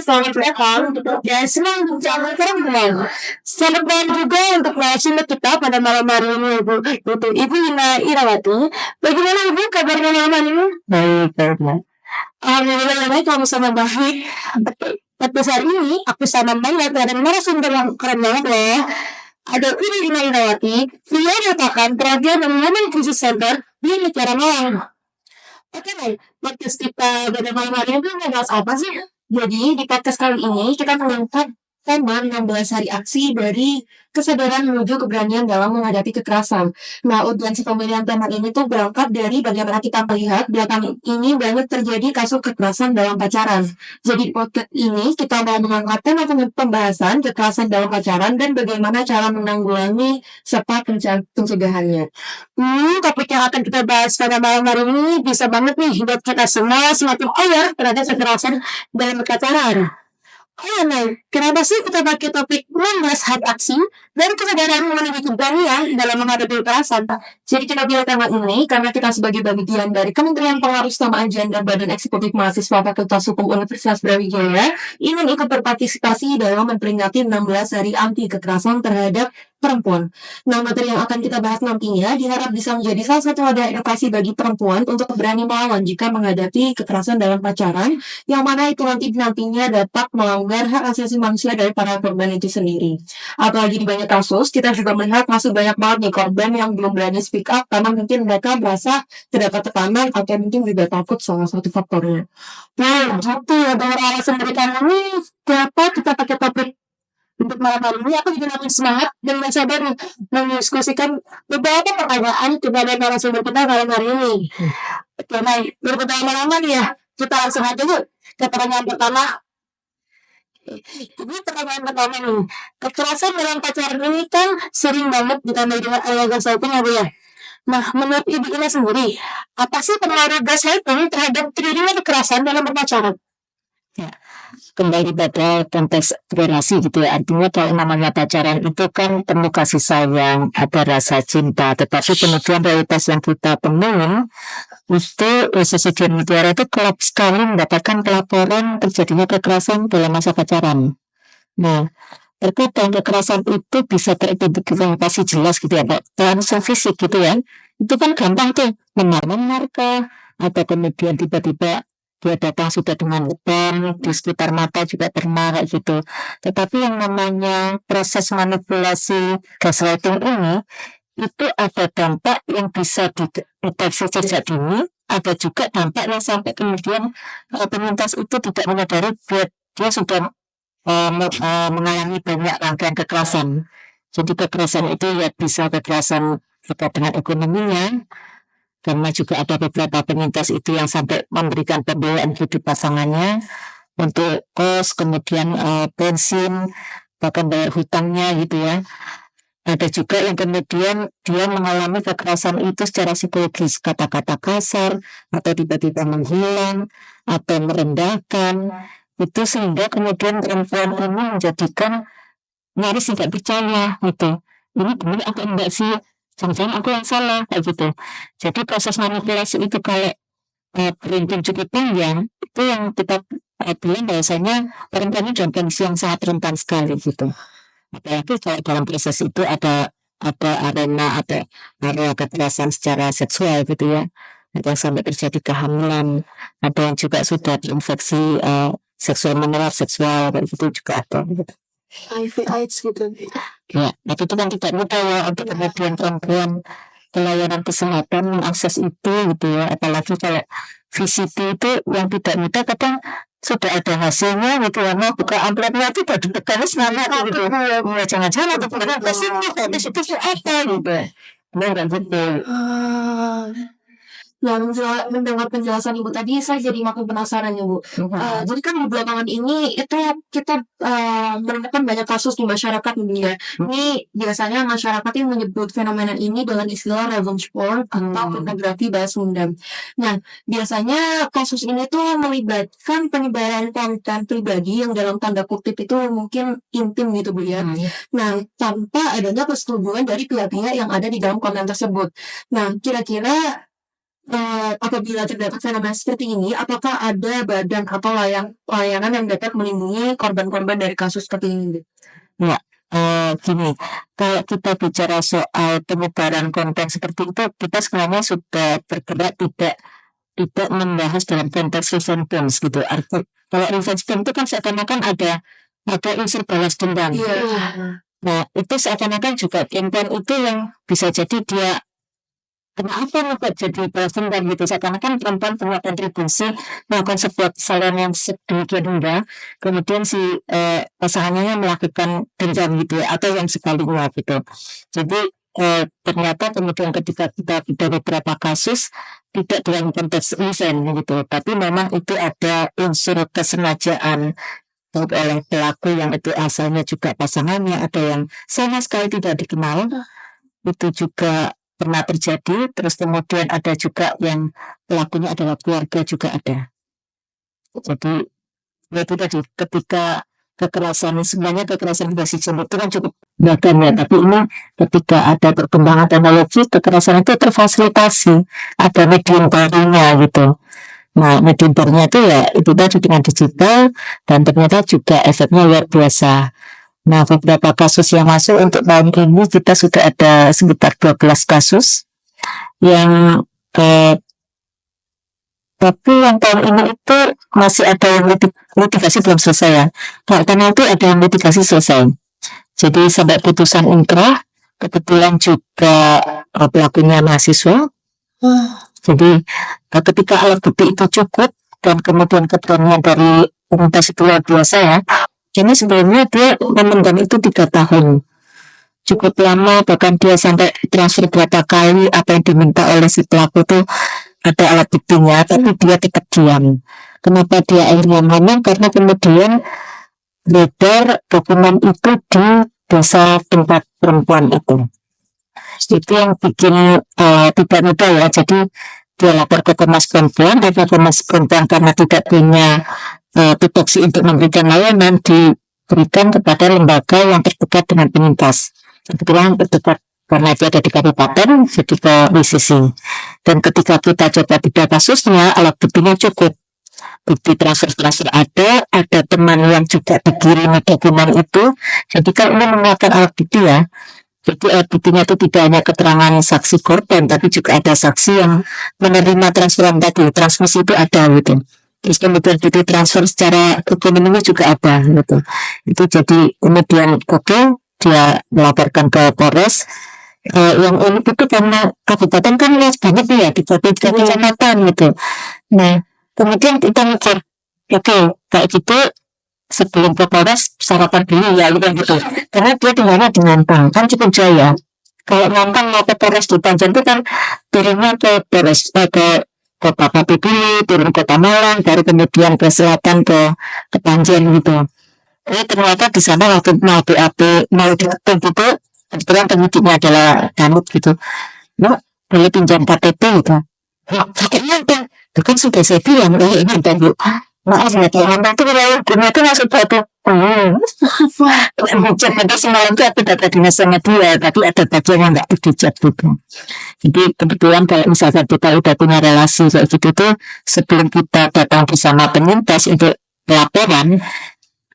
selamat datang dan senang berbicara dengan selamat juga untuk narasumber kita pada malam hari ini Ibu Ina Irawati. Bagaimana Ibu kabarnya malam hari ini? Baik, baik. Alhamdulillah baik, kamu sama baik. Pada saat ini aku sama banget ada narasumber yang keren banget ya. Ada Ibu Ina Irawati, dia merupakan perhatian dan Women Crisis Center di negara Malang. Oke baik, podcast kita pada malam hari ini membahas apa sih? Jadi di podcast kali ini kita mengangkat tema 16 hari aksi dari kesadaran menuju keberanian dalam menghadapi kekerasan. Nah, urgensi pemilihan tema ini tuh berangkat dari bagaimana kita melihat belakangan ini banyak terjadi kasus kekerasan dalam pacaran. Jadi di podcast ini kita mau mengangkat tema pembahasan kekerasan dalam pacaran dan bagaimana cara menanggulangi serta pencegahannya. Topik yang akan kita bahas pada malam hari ini bisa banget nih buat kita semua semakin aware terhadap kekerasan dalam pacaran. Nah, kenapa sih kita pakai topik 16 hari aksi dan kesadaran menuju keberanian dalam menghadapi kekerasan? Jadi kita pilih tema ini karena kita sebagai bagian dari Kementerian Pengarusutamaan Gender Badan Eksekutif Mahasiswa Fakultas Hukum Universitas Brawijaya ingin ikut berpartisipasi dalam memperingati 16 hari anti kekerasan terhadap perempuan. Nah, materi yang akan kita bahas nantinya diharap bisa menjadi salah satu wadah edukasi bagi perempuan untuk berani melawan jika menghadapi kekerasan dalam pacaran, yang mana itu nantinya dapat melanggar hak asasi manusia dari para korban itu sendiri. Apalagi di banyak kasus, kita juga melihat masih banyak banget nih korban yang belum berani speak up karena mungkin mereka merasa terdapat tekanan atau mungkin juga takut salah satu faktornya. Nah, gitu ya, dari alasan mereka ini, kenapa kita pakai topik untuk malam hari ini aku juga makin semangat dan mencoba mendiskusikan beberapa pertanyaan kepada narasumber kita malam hari ini. Oke, baik. Berpertanyaan nih ya. Kita langsung aja yuk ke pertanyaan pertama. Ini pertanyaan pertama nih. Kekerasan dalam pacaran ini kan sering banget ditandai dengan illegal stalking ya Bu ya. Nah, menurut Ibu Ina sendiri, apa sih pengaruh gaslighting terhadap terjadinya kekerasan dalam berpacaran? Ya, kembali pada konteks relasi gitu ya. Artinya kalau namanya pacaran itu kan penuh kasih sayang, ada rasa cinta, tetapi kemudian realitas yang kita temuin itu sosial media itu kerap sekali mendapatkan pelaporan terjadinya kekerasan dalam masa pacaran. Nah, terkadang kekerasan itu bisa teridentifikasi jelas gitu ya, langsung fisik gitu ya. Itu kan gampang tuh, menar-menar atau kemudian tiba-tiba dia datang sudah dengan lem di sekitar mata juga pernah kayak gitu. Tetapi yang namanya proses manipulasi gaslighting ini itu ada dampak yang bisa dideteksi sejak dini, ada juga dampak yang sampai kemudian penyintas itu tidak menyadari dia sudah mengalami banyak rangkaian kekerasan. Jadi kekerasan itu ya bisa kekerasan terkait dengan ekonominya, karena juga ada beberapa penyintas itu yang sampai memberikan pembiayaan hidup pasangannya untuk kos, kemudian bensin, bahkan bayar hutangnya gitu ya. Ada juga yang kemudian dia mengalami kekerasan itu secara psikologis, kata-kata kasar, atau tiba-tiba menghilang, atau merendahkan, itu sehingga kemudian perempuan ini menjadikan nyaris tidak percaya gitu. Ini benar atau enggak sih? Jangan-jangan aku yang salah kayak gitu. Jadi proses manipulasi itu kalau beruntung cukup panjang, itu yang kita bilang bahwasanya perempuan ini dalam kondisi yang sangat rentan sekali gitu. Apalagi kalau dalam proses itu ada arena kekerasan secara seksual gitu ya. Ada yang sampai terjadi kehamilan, ada yang juga sudah terinfeksi seksual menular seksual kayak gitu juga ada gitu. HIV AIDS gitu. Ya, tapi itu kan tidak mudah ya untuk kemudian perempuan pelayanan kesehatan mengakses itu gitu ya. Apalagi kalau VCT itu yang tidak mudah kadang sudah ada hasilnya gitu ya. Nah, buka amplopnya itu udah diteganis nama gitu. Ya, jangan-jangan atau bukan positif, positif apa gitu. Nah, dan gitu. Nah, mendengar penjelasan Ibu tadi, saya jadi makin penasaran ya Bu. Jadi kan di belakangan ini itu kita menemukan banyak kasus di masyarakat ya. Ini biasanya masyarakat yang menyebut fenomena ini dengan istilah revenge porn atau pornografi balas dendam. Nah, biasanya kasus ini tuh melibatkan penyebaran konten pribadi yang dalam tanda kutip itu mungkin intim gitu Bu ya. Nah, tanpa adanya persetujuan dari pihak-pihak yang ada di dalam konten tersebut. Nah, kira-kira Apabila terdapat fenomena seperti ini, apakah ada badan atau layanan yang dapat melindungi korban-korban dari kasus seperti ini? Ya, gini, kalau kita bicara soal penyebaran konten seperti itu, kita sebenarnya sudah bergerak tidak membahas dalam konteks revenge gitu. Kalau revenge itu kan seakan-akan ada unsur balas dendam. Iya. Nah, itu seakan-akan juga konten itu yang bisa jadi dia kenapa kok jadi balas dendam gitu. Seakan-akan perempuan punya kontribusi melakukan sebuah kesalahan yang sedemikian rendah, kemudian si pasangannya melakukan dendam gitu ya, atau yang sebaliknya gitu. Jadi ternyata kemudian ketika kita ada beberapa kasus tidak dalam konteks revenge gitu, tapi memang itu ada unsur kesengajaan baik oleh pelaku yang itu asalnya juga pasangannya, ada yang sama sekali tidak dikenal, itu juga pernah terjadi. Terus kemudian ada juga yang pelakunya adalah keluarga juga ada. Jadi ya itu tadi ketika kekerasan sebenarnya kekerasan berbasis gender itu kan cukup beragam ya, tapi ini ketika ada perkembangan teknologi kekerasan itu terfasilitasi, ada medium barunya gitu. Nah, medium barunya itu ya itu tadi dengan digital, dan ternyata juga efeknya luar biasa. Nah, beberapa kasus yang masuk untuk tahun ini kita sudah ada sekitar 12 kasus yang tapi yang tahun ini itu masih ada yang litigasi belum selesai ya. Karena itu ada yang litigasi selesai. Jadi sampai putusan inkrah, kebetulan juga pelakunya mahasiswa. Jadi ketika alat bukti itu cukup dan kemudian keberanian dari penyintas itu luar biasa ya. Ini sebenarnya dia memendam itu 3 tahun. Cukup lama, bahkan dia sampai transfer berapa kali apa yang diminta oleh si pelaku itu ada alat buktinya, tapi dia tetap diam. Kenapa dia akhirnya ngomong? Karena kemudian beredar dokumen itu di desa tempat perempuan itu. Itu yang bikin tidak mudah ya. Jadi dia lapor ke Komnas Perempuan, dan Komnas Perempuan karena tidak punya tupoksi untuk memberikan layanan, diberikan kepada lembaga yang terdekat dengan penyintas. Kebetulan terdekat karena dia ada di kabupaten, jadi ke WCC. Dan ketika kita coba tidak kasusnya, alat buktinya cukup. Bukti transfer ada teman yang juga dikirim dokumen itu. Jadi kalau ini menguatkan alat bukti ya, jadi alat buktinya itu tidak hanya keterangan saksi korban, tapi juga ada saksi yang menerima transferan tadi, transmisi itu ada gitu. Terus kemudian bukti transfer secara ekonomi juga ada gitu. Itu jadi kemudian dia melaporkan ke Polres. Yang unik itu karena kabupaten kan luas banget ya, di tiga kecamatan gitu. Nah, kemudian kita mikir, oke, kayak gitu sebelum ke Polres sarapan dulu ya gitu. Karena dia tinggalnya di Ngantang, kan cukup jauh ya. Kalau Ngantang mau ke Polres di Banjar itu kan turunnya ke Polres ke Kota Batu dulu, turun Kota Malang, baru kemudian ke selatan ke Banjar gitu. Ternyata di sana waktu mau BAP mau diketuk gitu, kebetulan pengikutnya adalah Danut gitu. Lo boleh pinjam KTP gitu. Kakeknya itu kan sudah saya bilang, nanti bu, maaf ya kalau nanti itu wilayah hukumnya itu masuk batu. Nanti semalam itu aku dapat dinas sama dia, tapi ada bagian yang nggak terdicat gitu. Jadi kebetulan kalau misalkan kita udah punya relasi kayak gitu tuh, sebelum kita datang bersama penyintas untuk laporan,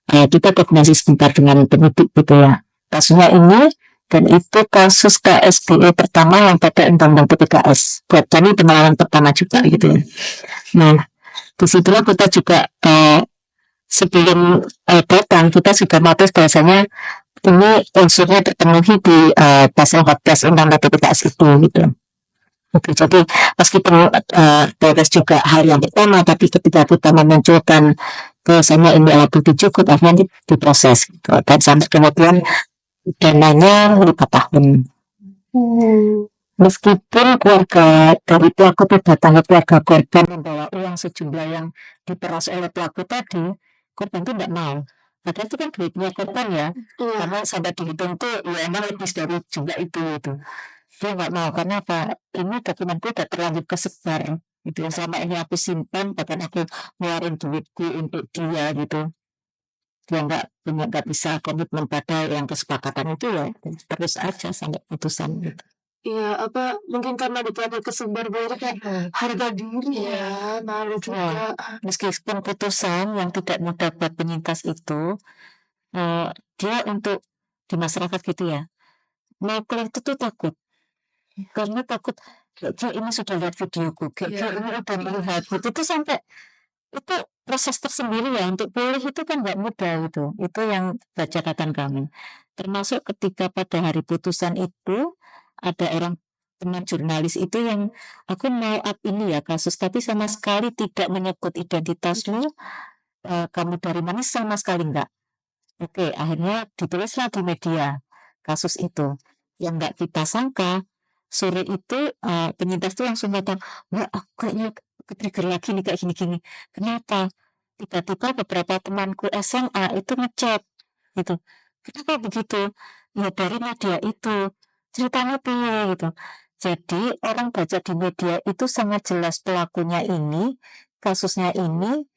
kita koordinasi sebentar dengan penyidik gitu ya. Kasusnya ini, dan itu kasus KSBE pertama yang pada undang-undang PPKS. Buat kami pengalaman pertama juga gitu ya. Nah, disitulah kita juga sebelum datang kita sudah notice bahwasanya ini unsurnya terpenuhi di pasal 14 undang-undang PPKS itu gitu. Oke, jadi meskipun Polres juga hal yang pertama, tapi ketika kita memunculkan bahwasanya ini alat bukti cukup, akhirnya diproses gitu. Dan sampai kemudian dananya 5 tahun. Meskipun keluarga dari pelaku itu datang ke keluarga korban membawa uang sejumlah yang diperas oleh pelaku tadi, korban itu tidak mau. Padahal itu kan duitnya korban ya, karena sampai dihitung tuh ya emang lebih dari jumlah itu gitu. Dia nggak mau karena apa? Ini dokumenku udah terlanjur kesebar gitu yang selama ini aku simpan, bahkan aku ngeluarin duitku untuk dia gitu. Dia nggak bisa komitmen pada yang kesepakatan itu ya, terus aja sampai putusan gitu. Iya, mungkin karena dipakai kesebar banget kayak harga diri ya, malu juga. Meskipun putusan yang tidak mudah buat penyintas itu, dia untuk di masyarakat gitu ya, mau keluar itu tuh takut, karena takut kayak ini sudah lihat videoku, kayak ini udah melihat gitu tuh sampai itu proses tersendiri ya untuk pulih itu kan nggak mudah gitu. Itu yang baca catatan kami. Termasuk ketika pada hari putusan itu ada orang teman jurnalis itu yang aku mau up ini ya kasus tapi sama sekali tidak menyebut identitasmu, kamu dari mana sama sekali enggak. Oke, akhirnya ditulislah di media kasus itu. Yang nggak kita sangka sore itu penyintas itu langsung datang, wah aku kayaknya ke-trigger lagi nih kayak gini-gini. Kenapa? Tiba-tiba beberapa temanku SMA itu ngechat gitu. Kenapa begitu? Ya dari media itu ceritanya piye gitu. Jadi orang baca di media itu sangat jelas pelakunya ini, kasusnya ini,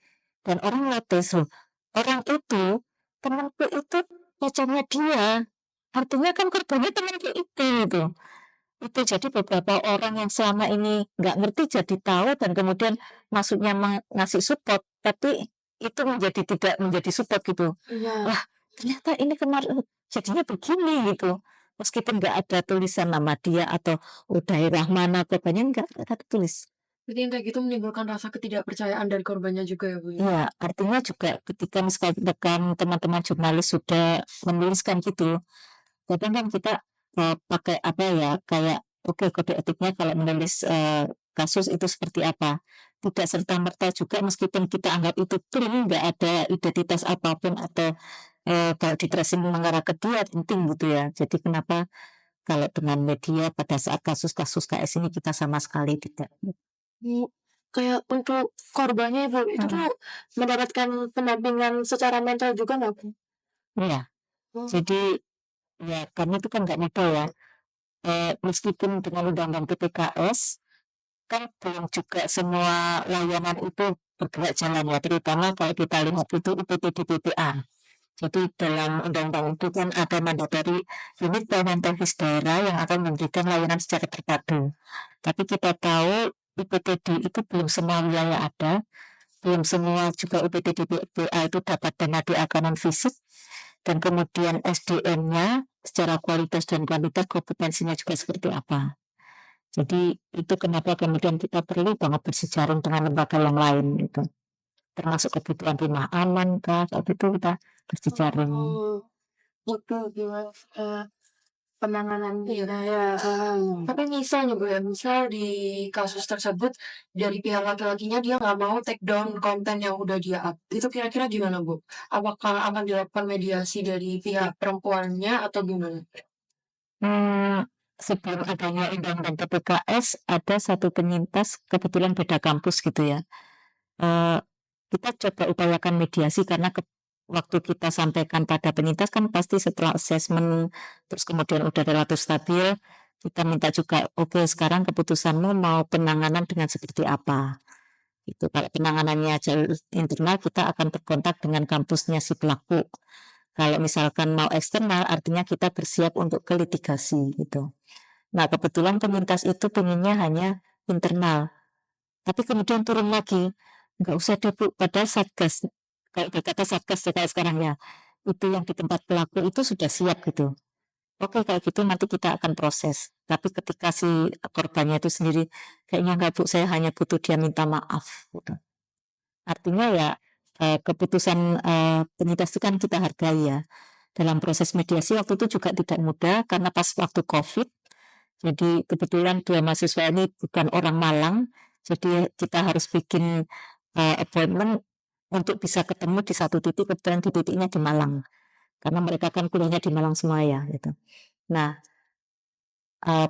dan orang notice loh. Orang itu temanku itu pacarnya dia, artinya kan korbannya temanku itu gitu. Itu jadi beberapa orang yang selama ini nggak ngerti jadi tahu dan kemudian masuknya ngasih support, tapi itu tidak menjadi support gitu. Iya. Wah ternyata ini kemarin jadinya begini gitu. Meskipun nggak ada tulisan nama dia atau daerah mana korbannya nggak ada tulis. Berarti yang kayak gitu menimbulkan rasa ketidakpercayaan dari korbannya juga ya Bu ya? Iya, artinya juga ketika misalkan teman-teman jurnalis sudah menuliskan gitu, kadang kan kita pakai apa ya, kayak oke kode etiknya kalau menulis kasus itu seperti apa. Tidak serta-merta juga meskipun kita anggap itu clean, nggak ada identitas apapun atau kalau di tracing mengarah ke dia penting gitu ya. Jadi kenapa kalau dengan media pada saat kasus-kasus KS ini kita sama sekali tidak. Kayak untuk korbannya Ibu, itu tuh mendapatkan pendampingan secara mental juga nggak Bu? Iya, jadi ya kami itu kan nggak mudah ya. Meskipun dengan undang-undang PPKS kan belum juga semua layanan itu bergerak jalan ya, terutama kalau kita lihat itu UPT-DPPA. Jadi dalam undang-undang itu kan ada mandatory unit pelayanan teknis daerah yang akan memberikan layanan secara terpadu. Tapi kita tahu UPTD itu belum semua wilayah ada, belum semua juga UPT-DPPA itu dapat dana DA non fisik, dan kemudian SDM-nya secara kualitas dan kuantitas kompetensinya juga seperti apa. Jadi itu kenapa kemudian kita perlu banget bersejarah dengan lembaga yang lain gitu. Termasuk kebutuhan rumah aman kah, saat itu kita bersejarah. Itu gimana penanganan ya. Tapi misalnya Bu ya, misal di kasus tersebut dari pihak laki-lakinya dia nggak mau take down konten yang udah dia up. Itu kira-kira gimana Bu? Apakah akan dilakukan mediasi dari pihak perempuannya atau gimana? Sebelum adanya undang-undang PPKS ada satu penyintas kebetulan beda kampus gitu ya. Kita coba upayakan mediasi karena waktu kita sampaikan pada penyintas kan pasti setelah assessment terus kemudian udah relatif stabil, kita minta juga oke, sekarang keputusanmu mau penanganan dengan seperti apa. Itu kalau penanganannya jalur internal kita akan berkontak dengan kampusnya si pelaku. Kalau misalkan mau eksternal artinya kita bersiap untuk ke litigasi gitu. Nah kebetulan penyintas itu pengennya hanya internal, tapi kemudian turun lagi, nggak usah deh Bu, padahal satgas, kayak berkata satgas kayak sekarang ya, itu yang di tempat pelaku itu sudah siap gitu. Oke kalau gitu nanti kita akan proses. Tapi ketika si korbannya itu sendiri, kayaknya nggak Bu, saya hanya butuh dia minta maaf. Gitu. Artinya ya keputusan penyintas itu kan kita hargai ya. Dalam proses mediasi waktu itu juga tidak mudah karena pas waktu COVID. Jadi kebetulan dua mahasiswa ini bukan orang Malang, jadi kita harus bikin appointment untuk bisa ketemu di satu titik, kebetulan di titiknya di Malang, karena mereka kan kuliahnya di Malang semua ya, gitu. Nah,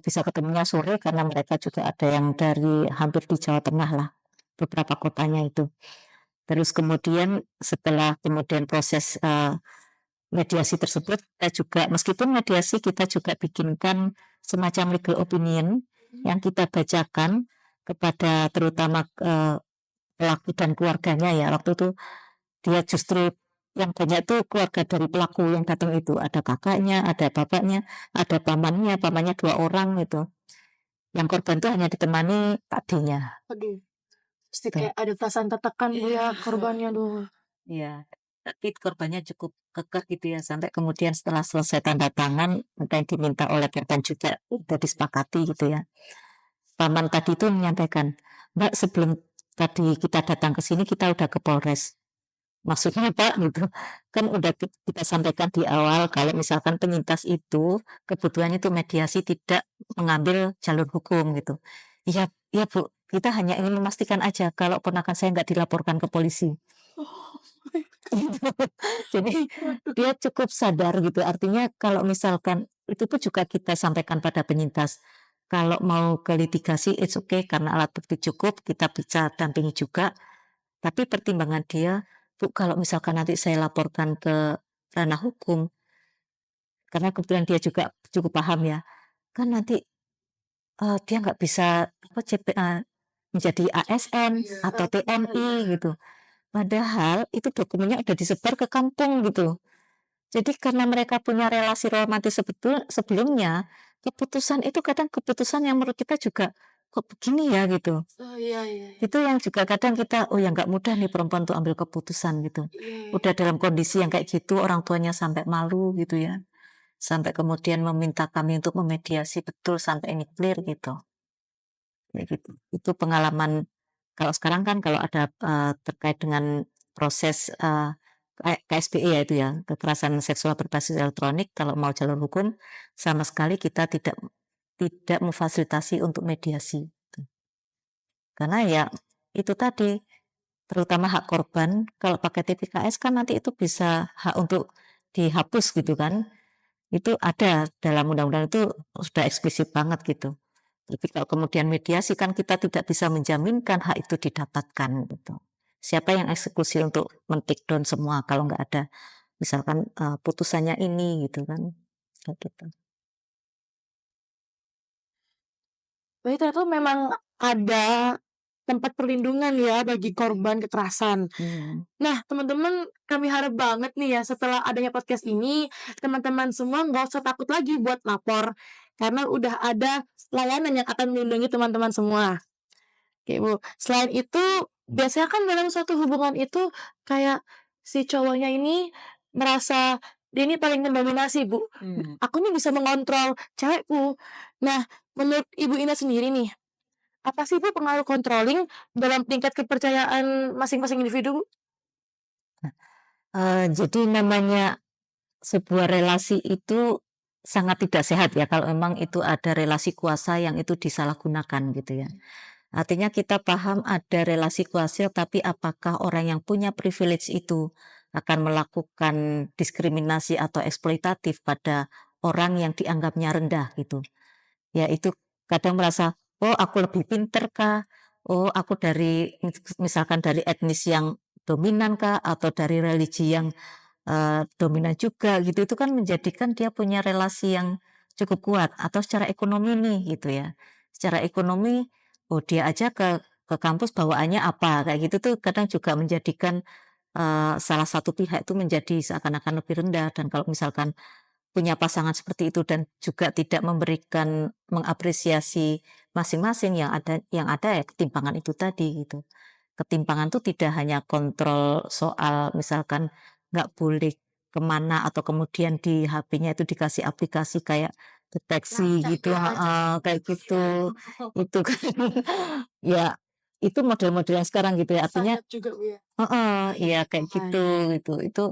bisa ketemunya sore karena mereka juga ada yang dari hampir di Jawa Tengah lah, beberapa kotanya itu. Terus kemudian setelah kemudian proses mediasi tersebut kita juga meskipun mediasi kita juga bikinkan semacam legal opinion yang kita bacakan kepada terutama pelaku dan keluarganya ya waktu itu dia justru yang banyak itu keluarga dari pelaku yang datang itu, ada kakaknya, ada bapaknya, ada pamannya 2 orang gitu. Yang korban itu hanya ditemani adiknya. Aduh, pasti Tuh. kayak ada perasaan tertekan ya korbannya dulu. Iya, tapi korbannya cukup kekeh gitu ya, sampai kemudian setelah selesai tanda tangan, apa yang diminta oleh korban juga udah disepakati gitu ya. Paman tadi itu menyampaikan, Mbak, sebelum tadi kita datang ke sini kita udah ke Polres. Maksudnya Pak gitu, kan udah kita sampaikan di awal kalau misalkan penyintas itu kebutuhannya itu mediasi, tidak mengambil jalur hukum gitu. Iya, iya Bu, kita hanya ingin memastikan aja kalau ponakan saya nggak dilaporkan ke polisi. Jadi dia cukup sadar gitu. Artinya kalau misalkan itu pun juga kita sampaikan pada penyintas. Kalau mau ke litigasi, it's okay karena alat bukti cukup, kita bisa dampingi juga. Tapi pertimbangan dia, Bu, kalau misalkan nanti saya laporkan ke ranah hukum, karena kebetulan dia juga cukup paham ya, kan nanti dia nggak bisa apa, menjadi ASN atau TNI gitu. Padahal itu dokumennya udah disebar ke kampung gitu. Jadi karena mereka punya relasi romantis sebelumnya, keputusan itu kadang keputusan yang menurut kita juga kok begini ya gitu. Oh iya. Itu yang juga kadang kita, oh ya nggak mudah nih perempuan untuk ambil keputusan gitu. Udah dalam kondisi yang kayak gitu, orang tuanya sampai malu gitu ya. Sampai kemudian meminta kami untuk memediasi betul sampai ini clear gitu. Kayak gitu. Itu pengalaman kalau sekarang kan kalau ada terkait dengan proses KSBE ya itu ya, kekerasan seksual berbasis elektronik, kalau mau jalur hukum sama sekali kita tidak memfasilitasi untuk mediasi. Karena ya itu tadi, terutama hak korban, kalau pakai TPKS kan nanti itu bisa hak untuk dihapus gitu kan. Itu ada dalam undang-undang itu sudah eksplisit banget gitu. Tapi kalau kemudian mediasi kan kita tidak bisa menjaminkan hak itu didapatkan gitu. Siapa yang eksekusi untuk men-take down semua kalau nggak ada misalkan putusannya ini gitu kan. Kayak gitu. Berarti ternyata memang ada tempat perlindungan ya bagi korban kekerasan. Nah, teman-teman, kami harap banget nih ya setelah adanya podcast ini, teman-teman semua nggak usah takut lagi buat lapor. Karena udah ada layanan yang akan melindungi teman-teman semua. Oke, Bu. Selain itu, biasanya kan dalam suatu hubungan itu kayak si cowoknya ini merasa dia ini paling mendominasi, Bu. Aku nih bisa mengontrol cewekku. Nah, menurut Ibu Ina sendiri nih, apa sih Bu pengaruh controlling dalam tingkat kepercayaan masing-masing individu, Bu? Jadi namanya sebuah relasi itu sangat tidak sehat ya kalau memang itu ada relasi kuasa yang itu disalahgunakan gitu ya. Artinya kita paham ada relasi kuasa, tapi apakah orang yang punya privilege itu akan melakukan diskriminasi atau eksploitatif pada orang yang dianggapnya rendah gitu. Ya itu kadang merasa, oh aku lebih pinter kah? Oh aku dari misalkan dari etnis yang dominan kah? Atau dari religi yang dominan juga gitu. Itu kan menjadikan dia punya relasi yang cukup kuat atau secara ekonomi nih gitu ya. Secara ekonomi, oh dia aja ke kampus bawaannya apa kayak gitu tuh kadang juga menjadikan salah satu pihak itu menjadi seakan-akan lebih rendah dan kalau misalkan punya pasangan seperti itu dan juga tidak memberikan mengapresiasi masing-masing yang ada ya ketimpangan itu tadi gitu. Ketimpangan itu tidak hanya kontrol soal misalkan nggak boleh kemana atau kemudian di HP-nya itu dikasih aplikasi kayak deteksi gitu, kayak gitu. Itu kan ya itu model-model yang sekarang gitu ya artinya Sangat juga, Bu, ya. iya kayak gitu gitu. Itu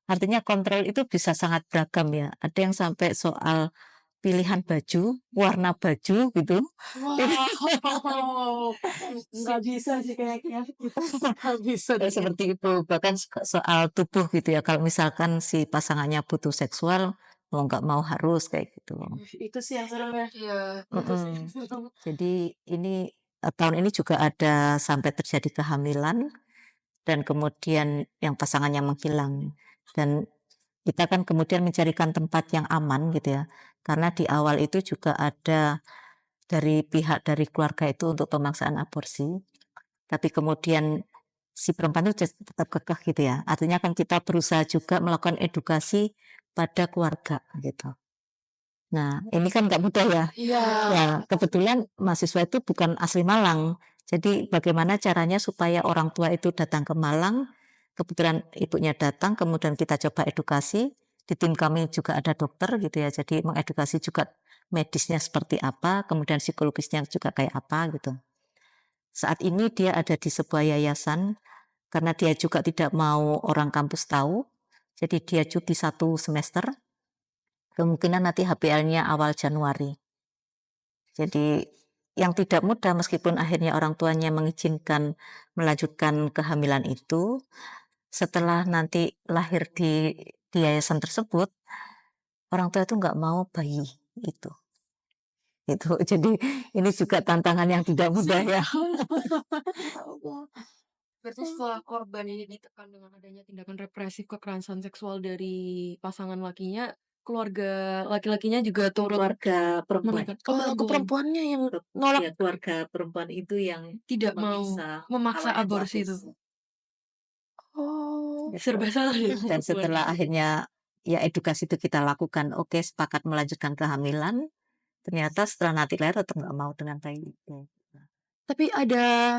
artinya kontrol itu bisa sangat beragam ya. Ada yang sampai soal pilihan baju, warna baju gitu. Wow, nggak bisa sih kayaknya kita nggak bisa deh. Seperti itu. Bahkan soal tubuh gitu ya. Kalau misalkan si pasangannya butuh seksual, mau nggak mau harus kayak gitu. Itu sih yang serem ya. Iya, itu sih yang serem. Jadi ini tahun ini juga ada sampai terjadi kehamilan dan kemudian yang pasangannya menghilang. Dan kita kan kemudian mencarikan tempat yang aman gitu ya. Karena di awal itu juga ada dari pihak dari keluarga itu untuk pemaksaan aborsi. Tapi kemudian si perempuan itu tetap kekeh gitu ya. Artinya kan kita berusaha juga melakukan edukasi pada keluarga gitu. Nah, ini kan nggak mudah ya. Iya. Ya, kebetulan mahasiswa itu bukan asli Malang. Jadi bagaimana caranya supaya orang tua itu datang ke Malang, kebetulan ibunya datang, kemudian kita coba edukasi. Di tim kami juga ada dokter gitu ya, jadi mengedukasi juga medisnya seperti apa, kemudian psikologisnya juga kayak apa gitu. Saat ini dia ada di sebuah yayasan, karena dia juga tidak mau orang kampus tahu, jadi dia cuti 1 semester, kemungkinan nanti HPL-nya awal Januari. Jadi yang tidak mudah meskipun akhirnya orang tuanya mengizinkan melanjutkan kehamilan itu, setelah nanti lahir di yayasan tersebut, orang tua itu nggak mau bayi itu. Jadi ini juga tantangan yang tidak mudah ya. Berarti setelah korban ini ditekan dengan adanya tindakan represif kekerasan seksual dari pasangan lakinya, keluarga laki-lakinya juga turut Keluarga perempuan. menekan. Oh, Ke perempuannya yang nolak. Ya, keluarga perempuan itu yang Tidak mau memaksa awalnya aborsi itu. Oh. Gitu. Serba salah ya. Dan setelah akhirnya ya edukasi itu kita lakukan, oke sepakat melanjutkan kehamilan, ternyata setelah nanti lahir tetap nggak mau dengan bayi itu. Tapi ada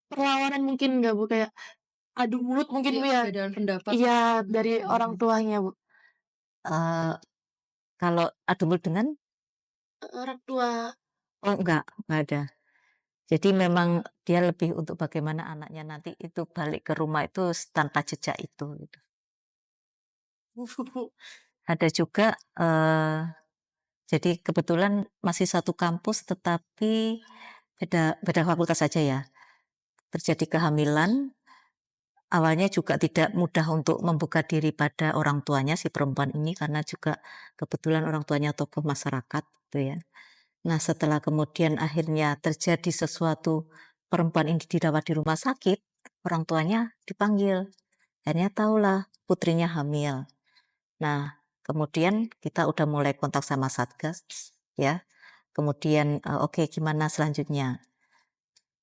perlawanan mungkin nggak Bu, kayak adu mulut mungkin Bu ya? Perbedaan pendapat. Iya, dari orang tuanya Bu. Kalau adu mulut dengan Orang tua. oh enggak ada. Jadi memang dia lebih untuk bagaimana anaknya nanti itu balik ke rumah itu tanpa jejak itu gitu. Ada juga jadi kebetulan masih satu kampus tetapi beda fakultas saja ya. Terjadi kehamilan, awalnya juga tidak mudah untuk membuka diri pada orang tuanya si perempuan ini karena juga kebetulan orang tuanya tokoh masyarakat gitu ya. Nah, setelah kemudian akhirnya terjadi sesuatu, perempuan ini dirawat di rumah sakit, orang tuanya dipanggil. Akhirnya tahulah putrinya hamil. Nah, kemudian kita udah mulai kontak sama Satgas ya. Kemudian oke, gimana selanjutnya?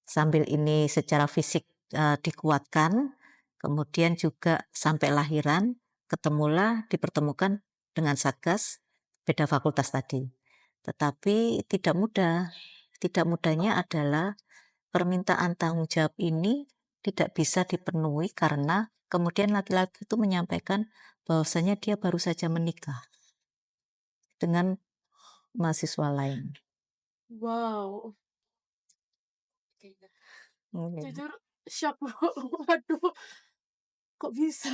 Sambil ini secara fisik dikuatkan, kemudian juga sampai lahiran ketemulah dipertemukan dengan Satgas beda fakultas tadi. Tetapi tidak mudah. Tidak mudahnya adalah permintaan tanggung jawab ini tidak bisa dipenuhi karena kemudian laki-laki itu menyampaikan bahwasanya dia baru saja menikah dengan mahasiswa lain. Wow. Hmm. Jujur shock Bu. Waduh. Kok bisa?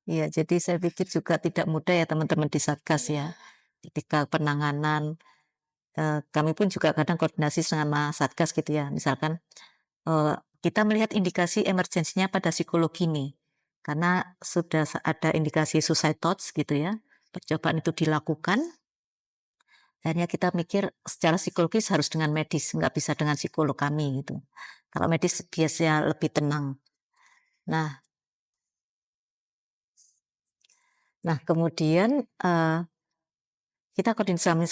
Iya, jadi saya pikir juga tidak mudah ya teman-teman di Satgas ya. Ketika penanganan, kami pun juga kadang koordinasi sama Satgas gitu ya. Misalkan kita melihat indikasi emergensinya pada psikologi nih, karena sudah ada indikasi suicide thoughts gitu ya. Percobaan itu dilakukan, akhirnya kita mikir secara psikologis harus dengan medis, nggak bisa dengan psikolog kami gitu. Kalau medis biasanya lebih tenang. Nah kemudian kita koordinasi sama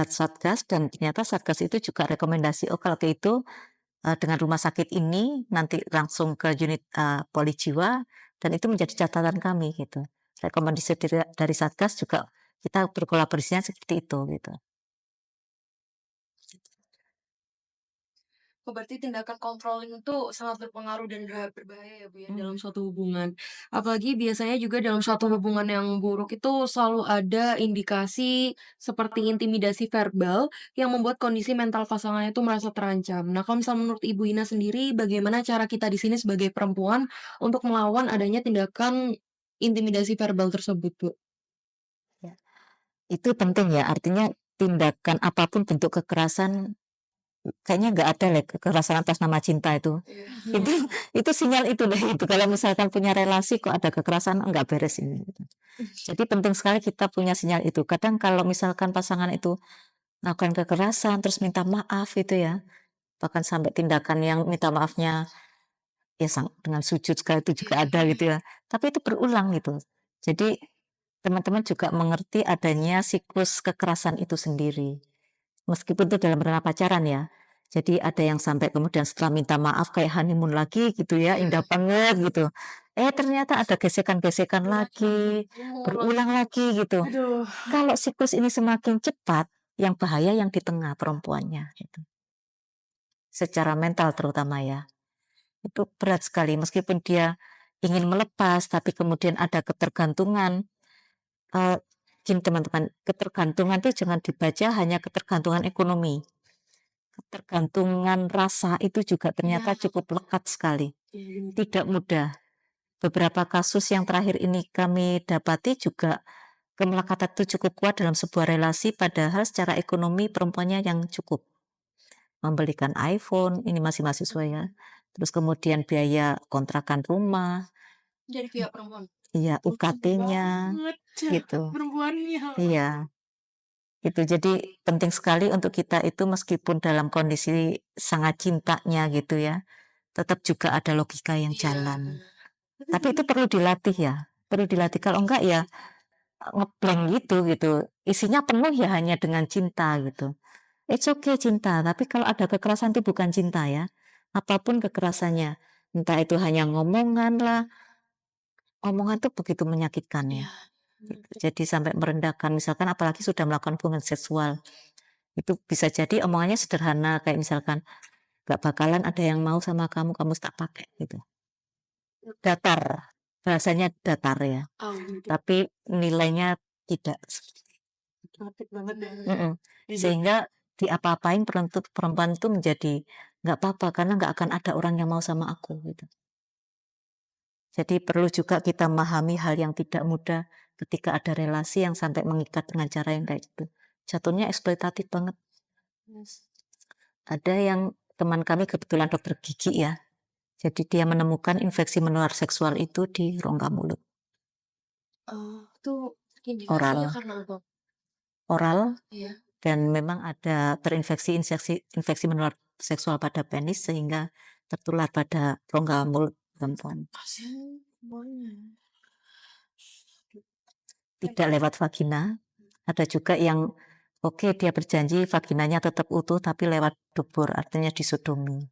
Satgas dan ternyata Satgas itu juga rekomendasi, oh kalau kayak itu dengan rumah sakit ini nanti langsung ke unit poli jiwa dan itu menjadi catatan kami gitu. Rekomendasi dari Satgas juga kita berkolaborasinya seperti itu gitu. Oh, berarti tindakan controlling itu sangat berpengaruh dan berbahaya ya Bu ya dalam suatu hubungan. Apalagi biasanya juga dalam suatu hubungan yang buruk itu selalu ada indikasi seperti intimidasi verbal yang membuat kondisi mental pasangannya itu merasa terancam. Nah, kalau misalnya menurut Ibu Ina sendiri, bagaimana cara kita di sini sebagai perempuan untuk melawan adanya tindakan intimidasi verbal tersebut, Bu? Itu penting ya, artinya tindakan apapun bentuk kekerasan kayaknya nggak ada lah kekerasan atas nama cinta itu. Itu sinyal itu deh itu kalau misalkan punya relasi kok ada kekerasan nggak beres ini. Jadi penting sekali kita punya sinyal itu. Kadang kalau misalkan pasangan itu melakukan kekerasan terus minta maaf itu ya, bahkan sampai tindakan yang minta maafnya ya dengan sujud segala itu juga ada gitu ya. Tapi itu berulang gitu. Jadi teman-teman juga mengerti adanya siklus kekerasan itu sendiri. Meskipun itu dalam ranah pacaran ya. Jadi ada yang sampai kemudian setelah minta maaf kayak honeymoon lagi gitu ya, indah banget gitu. Ternyata ada gesekan-gesekan lagi, berulang lagi gitu. Aduh. Kalau siklus ini semakin cepat, yang bahaya yang di tengah perempuannya gitu. Secara mental terutama ya. Itu berat sekali meskipun dia ingin melepas tapi kemudian ada ketergantungan. Gini teman-teman, ketergantungan itu jangan dibaca hanya ketergantungan ekonomi. Ketergantungan rasa itu juga ternyata cukup lekat sekali. Tidak mudah. Beberapa kasus yang terakhir ini kami dapati juga kemelekatan itu cukup kuat dalam sebuah relasi padahal secara ekonomi perempuannya yang cukup. Membelikan iPhone, ini masih mahasiswa ya. Terus kemudian biaya kontrakan rumah. Dari pihak perempuan. Iya, UKT-nya gitu. Perempuannya. Iya. Gitu. Jadi penting sekali untuk kita itu meskipun dalam kondisi sangat cintanya gitu ya, tetap juga ada logika yang jalan. Tapi itu perlu dilatih ya. Perlu dilatih kalau enggak ya ngeblank gitu. Isinya penuh ya hanya dengan cinta gitu. It's okay cinta, tapi kalau ada kekerasan itu bukan cinta ya. Apapun kekerasannya, entah itu hanya ngomongan lah, omongan tuh begitu menyakitkan ya. Gitu. Jadi sampai merendahkan, misalkan apalagi sudah melakukan hubungan seksual, itu bisa jadi omongannya sederhana kayak misalkan gak bakalan ada yang mau sama kamu, kamu tak pakai gitu. Datar, bahasanya datar ya. Tapi nilainya tidak. Cantik banget ya. Sehingga diapa-apain perempuan itu menjadi nggak apa-apa karena nggak akan ada orang yang mau sama aku gitu. Jadi perlu juga kita memahami hal yang tidak mudah ketika ada relasi yang sampai mengikat dengan cara yang kayak gitu. Jatuhnya eksploitatif banget. Ada yang teman kami kebetulan dokter gigi ya. Jadi dia menemukan infeksi menular seksual itu di rongga mulut. Itu Oral. karena apa? Oral. Iya. Dan memang ada terinfeksi infeksi menular seksual pada penis sehingga tertular pada rongga mulut perempuan. Tidak lewat vagina. Ada juga yang oke, dia berjanji vaginanya tetap utuh tapi lewat dubur, artinya disodomi.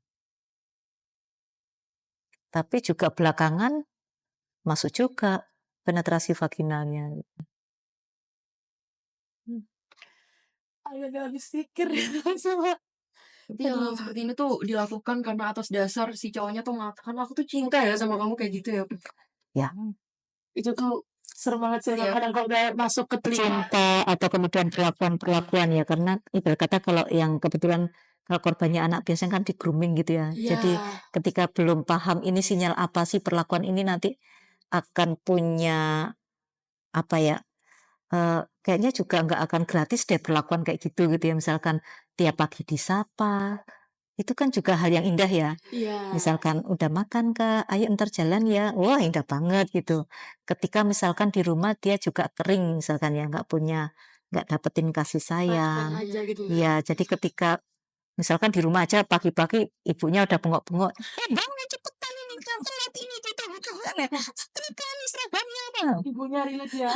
Tapi juga belakangan masuk juga penetrasi vaginalnya. Agak habis pikir sama. Tapi yang seperti ini tuh dilakukan karena atas dasar si cowoknya tuh mengatakan aku tuh cinta ya sama kamu kayak gitu ya. Ya. Itu tuh serem banget sih kadang kalau udah masuk ke telinga. Cinta atau kemudian perlakuan ya karena ibarat kata kalau yang kebetulan kalau korbannya anak biasanya kan di grooming gitu ya. Jadi ketika belum paham ini sinyal apa sih perlakuan ini nanti akan punya apa ya kayaknya juga nggak akan gratis deh perlakuan kayak gitu ya misalkan tiap pagi disapa itu kan juga hal yang indah ya. Misalkan udah makan Kak, ayo ntar jalan ya, wah indah banget gitu. Ketika misalkan di rumah dia juga kering misalkan ya nggak dapetin kasih sayang. Iya, jadi ketika misalkan di rumah aja pagi-pagi ibunya udah bengok-bengok, bangun cepetan ini kamu lihat ini gitu kan ya, setrika nih seragamnya bang. Ibunya relate ya.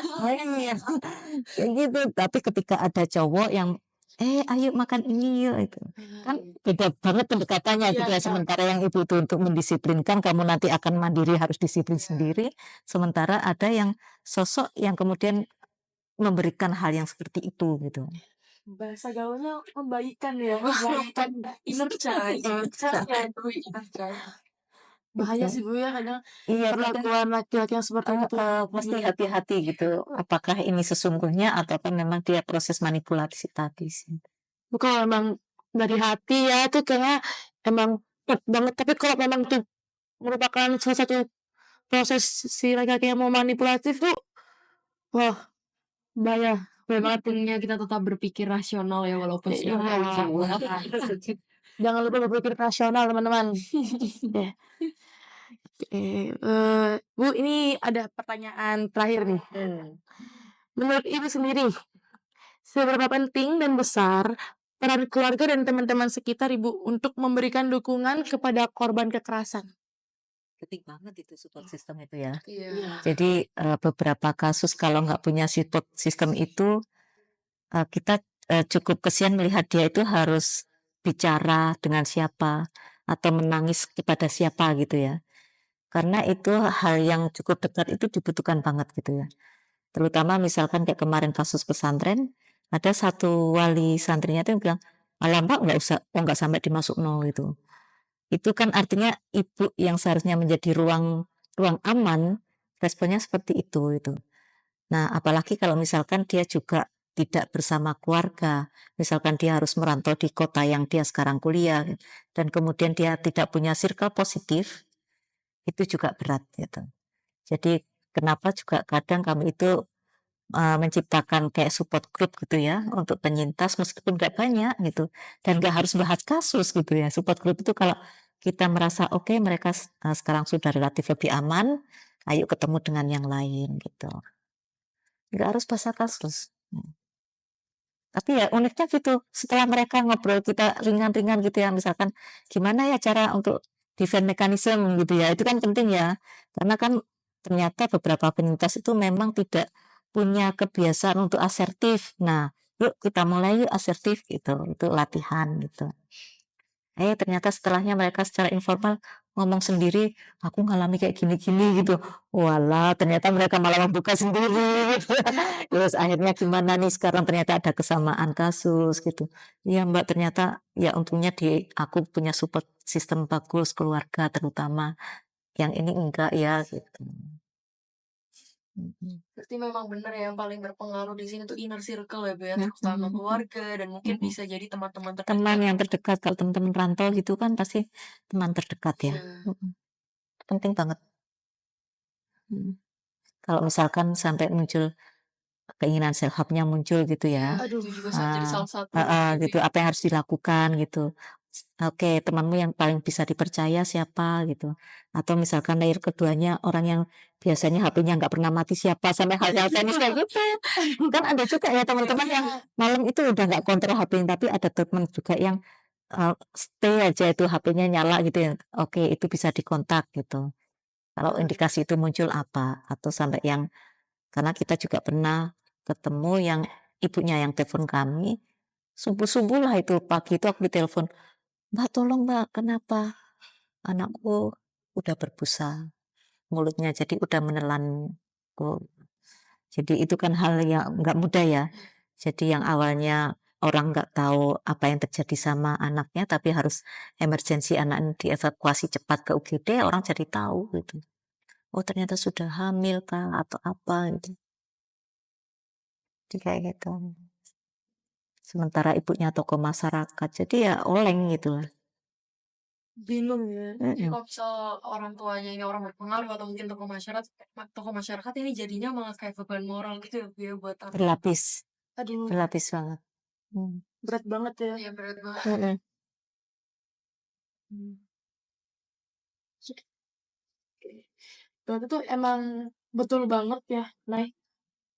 Kayak gitu. Tapi ketika ada cowok yang ayo makan ini yuk itu kan beda banget pendekatannya gitu ya. Sementara yang ibu itu untuk mendisiplinkan kamu nanti akan mandiri harus disiplin sendiri, sementara ada yang sosok yang kemudian memberikan hal yang seperti itu gitu. Bahasa gaulnya membaikan ya, membaikan inner child. Bahaya sih Bu ya kadang perlakuan laki-laki yang seperti itu. Mesti hati-hati gitu. Apakah ini sesungguhnya ataukah memang dia proses manipulasi tadi sih? Bukan emang dari hati ya itu kayaknya emang kuat banget. Tapi kalau memang itu merupakan salah satu proses si laki-laki yang mau manipulatif tuh, wah bahaya. Pentingnya kita tetap berpikir rasional ya walaupun Jangan lupa berpikir rasional teman-teman. Bu ini ada pertanyaan terakhir nih. Menurut Ibu sendiri, seberapa penting dan besar peran keluarga dan teman-teman sekitar Ibu untuk memberikan dukungan kepada korban kekerasan? Penting banget itu support system itu ya. Jadi beberapa kasus kalau nggak punya support system itu kita cukup kesian melihat dia itu harus bicara dengan siapa atau menangis kepada siapa gitu ya. Karena itu hal yang cukup dekat itu dibutuhkan banget gitu ya. Terutama misalkan kayak kemarin kasus pesantren, ada satu wali santrinya tuh yang bilang, "Alah Mbak nggak usah, oh nggak sampai dimasuk no gitu." Itu kan artinya ibu yang seharusnya menjadi ruang ruang aman, responnya seperti itu. Nah, apalagi kalau misalkan dia juga tidak bersama keluarga, misalkan dia harus merantau di kota yang dia sekarang kuliah, dan kemudian dia tidak punya circle positif, itu juga berat gitu. Jadi kenapa juga kadang kami itu menciptakan kayak support group gitu ya untuk penyintas meskipun nggak banyak gitu dan nggak harus bahas kasus gitu ya. Support group itu kalau kita merasa oke mereka sekarang sudah relatif lebih aman, ayo ketemu dengan yang lain gitu. Nggak harus bahas kasus. Tapi ya uniknya gitu, setelah mereka ngobrol kita ringan-ringan gitu ya, misalkan gimana ya cara untuk defense mechanism gitu ya, itu kan penting ya. Karena kan ternyata beberapa penyintas itu memang tidak punya kebiasaan untuk asertif. Nah, yuk kita mulai yuk asertif gitu, itu latihan gitu. Ternyata setelahnya mereka secara informal ngomong sendiri, "Aku ngalami kayak gini-gini," gitu. Walah, ternyata mereka malah membuka sendiri gitu. Terus akhirnya gimana nih sekarang ternyata ada kesamaan kasus gitu. Iya Mbak, ternyata ya untungnya di aku punya support sistem bagus, keluarga terutama. Yang ini enggak ya gitu. Mhm. Berarti memang benar ya yang paling berpengaruh di sini tuh inner circle ya, Bu, ya, Mhm terutama mhm keluarga dan mungkin mhm. bisa jadi teman-teman Teman terdekat. yang terdekat, kalau teman-teman rantau gitu kan pasti teman terdekat ya. Iya. Mhm. Penting banget. Mhm. Kalau misalkan sampai muncul keinginan self harm-nya muncul gitu ya, Aduh, itu juga jadi eee salah satu gitu, apa yang harus dilakukan gitu. Oke, temanmu yang paling bisa dipercaya siapa gitu, atau misalkan layer keduanya orang yang biasanya HP-nya nggak pernah mati siapa, sampai hal yang teknis kayak gitu. Kan ada juga ya teman-teman yang malam itu udah nggak kontrol HP-nya, tapi ada teman juga yang, stay aja itu HP-nya nyala gitu ya, oke itu bisa dikontak gitu. Kalau indikasi itu muncul apa, atau sampai yang karena kita juga pernah ketemu yang ibunya yang telepon kami, subuh-subuh lah itu, pagi itu aku ditelepon, "Mbak tolong Mbak, kenapa? Anakku udah berbusa mulutnya, jadi udah menelanku." Jadi itu kan hal yang nggak mudah ya. Jadi yang awalnya orang nggak tahu apa yang terjadi sama anaknya, tapi harus emergensi anak dievakuasi cepat ke UGD, orang jadi tahu gitu. Oh ternyata sudah hamil kah atau apa gitu. Jadi kayak gitu. Sementara ibunya tokoh masyarakat, jadi ya oleng gitu lah. bingung ya. Jadi Mhm. kalau misal orang tuanya ini orang berpengaruh atau mungkin tokoh masyarakat ini jadinya malah kayak beban moral gitu ya, Bu, ya, buat anak. Berlapis, Aduh, berlapis banget. berat banget ya. Iya, berat banget. Mhm. Hmm. Oke. Berarti tuh emang betul banget ya, Nay.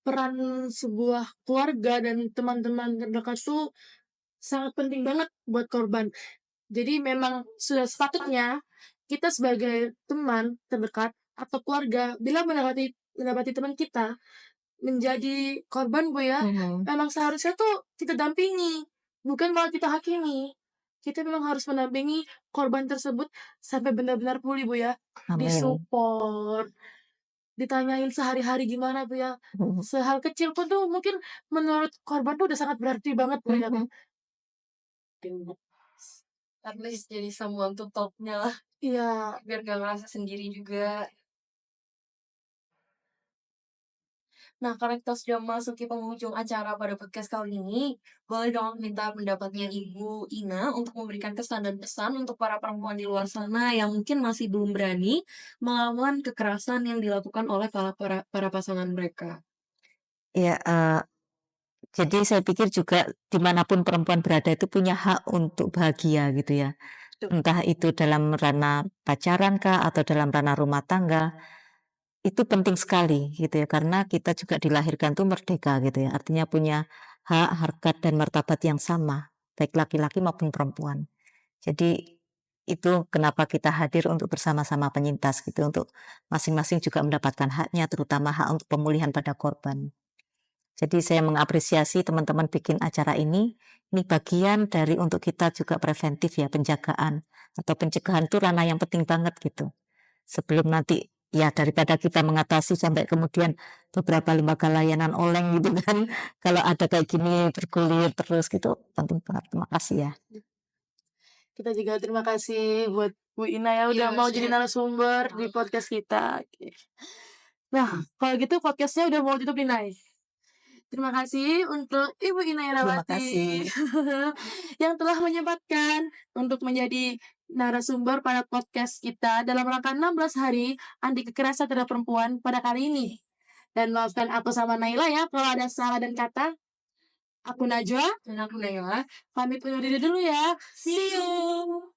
Peran sebuah keluarga dan teman-teman terdekat tuh sangat penting banget buat korban. Jadi memang sudah sepatutnya kita sebagai teman terdekat atau keluarga bila mendapati teman kita menjadi korban, Bu, ya, Mhm. memang seharusnya tuh kita dampingi, bukan malah kita hakimi. Kita memang harus mendampingi korban tersebut sampai benar-benar pulih, Bu, ya. Amin. Disupport, ditanyain sehari-hari gimana, Bu, ya. Mhm. Sehal kecil pun tuh mungkin menurut korban tuh udah sangat berarti banget, Bu, ya. Mhm. At least jadi someone to talk-nya lah. Iya. Biar gak ngerasa sendiri juga. Nah, karena kita sudah memasuki penghujung acara pada podcast kali ini, boleh dong minta pendapatnya Ibu Ina untuk memberikan kesan dan pesan untuk para perempuan di luar sana yang mungkin masih belum berani melawan kekerasan yang dilakukan oleh para pasangan mereka. Ya, jadi saya pikir juga dimanapun perempuan berada itu punya hak untuk bahagia gitu ya. Entah itu dalam ranah pacaran kah atau dalam ranah rumah tangga, itu penting sekali gitu ya. Karena kita juga dilahirkan tuh merdeka gitu ya. Artinya punya hak, harkat dan martabat yang sama, baik laki-laki maupun perempuan. Jadi itu kenapa kita hadir untuk bersama-sama penyintas gitu, untuk masing-masing juga mendapatkan haknya, terutama hak untuk pemulihan pada korban. Jadi saya mengapresiasi teman-teman bikin acara ini. Ini bagian dari untuk kita juga preventif ya, penjagaan atau pencegahan itu ranah yang penting banget gitu. Sebelum nanti ya daripada kita mengatasi sampai kemudian beberapa lembaga layanan oleng gitu kan. Kalau ada kayak gini bergulir terus gitu, penting banget. Terima kasih ya. Kita juga terima kasih buat Bu Ina ya udah Iya, mau siap. jadi narasumber di podcast kita. Oke. Nah, kalau gitu podcastnya udah mau tutup nih, Nay. Terima kasih untuk Ibu Ina Terima Irawati kasih. yang telah menyempatkan untuk menjadi narasumber pada podcast kita dalam rangka 16 hari anti kekerasan terhadap perempuan pada kali ini. Dan maafkan aku sama Naila ya kalau ada salah dan kata. Aku Najwa, Dan aku Nayla. pamit undur diri dulu ya. See you.